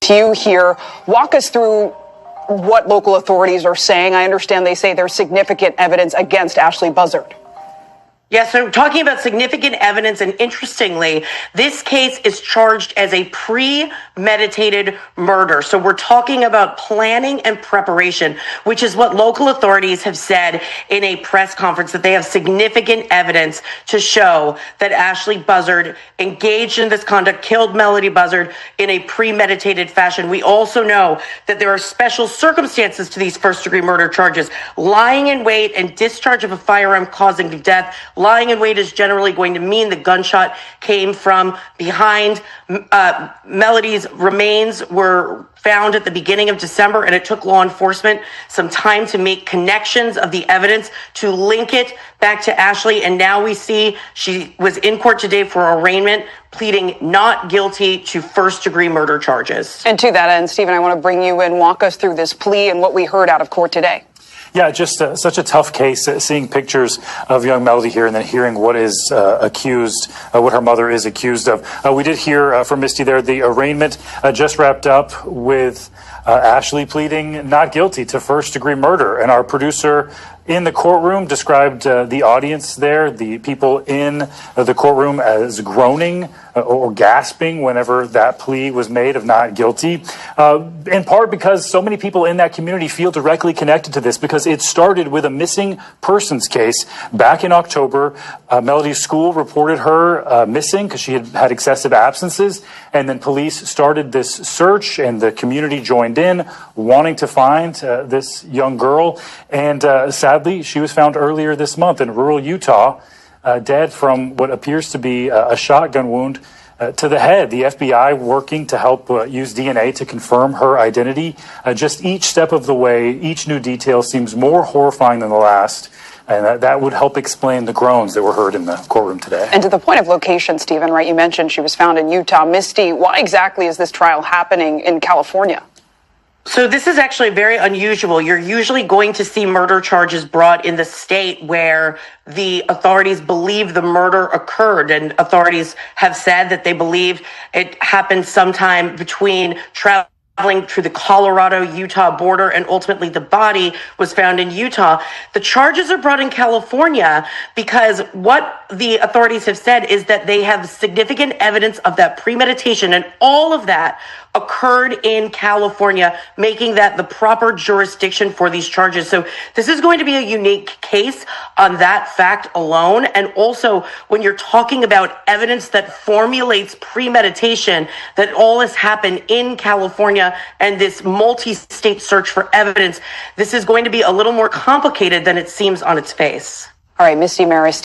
to you here. Walk us through what local authorities are saying. I understand they say there's significant evidence against Ashley Buzzard. Yeah, so talking about significant evidence, and interestingly, this case is charged as a premeditated murder. So we're talking about planning and preparation, which is what local authorities have said in a press conference, that they have significant evidence to show that Ashley Buzzard engaged in this conduct, killed Melody Buzzard in a premeditated fashion. We also know that there are special circumstances to these first-degree murder charges. Lying in wait and discharge of a firearm causing death. Lying in wait is generally going to mean the gunshot came from behind. Melody's remains were found at the beginning of December, and it took law enforcement some time to make connections of the evidence to link it back to Ashley. And now we see she was in court today for arraignment, pleading not guilty to first-degree murder charges. And to that end, Stephen, I want to bring you in, walk us through this plea and what we heard out of court today. Yeah, just such a tough case, seeing pictures of young Melody here and then hearing what is accused, what her mother is accused of. We did hear from Misty there, the arraignment just wrapped up with Ashley pleading not guilty to first-degree murder. And our producer in the courtroom described the audience there, the people in the courtroom, as groaning or gasping whenever that plea was made of not guilty, in part because so many people in that community feel directly connected to this, because it started with a missing persons case back in October. Melody's school reported her missing because she had had excessive absences, and then police started this search, and the community joined in, wanting to find this young girl. And sadly, she was found earlier this month in rural Utah, dead from what appears to be a shotgun wound to the head. The FBI working to help use DNA to confirm her identity. Just each step of the way, each new detail seems more horrifying than the last. And that would help explain the groans that were heard in the courtroom today. And to the point of location, Stephen, right, you mentioned she was found in Utah. Misty, why exactly is this trial happening in California? So this is actually very unusual. You're usually going to see murder charges brought in the state where the authorities believe the murder occurred, and authorities have said that they believe it happened sometime between traveling through the Colorado-Utah border, and ultimately the body was found in Utah. The charges are brought in California because what the authorities have said is that they have significant evidence of that premeditation, and all of that occurred in California, making that the proper jurisdiction for these charges. So this is going to be a unique case on that fact alone. And also, when you're talking about evidence that formulates premeditation, that all has happened in California and this multi-state search for evidence, this is going to be a little more complicated than it seems on its face. All right, Misty Maris.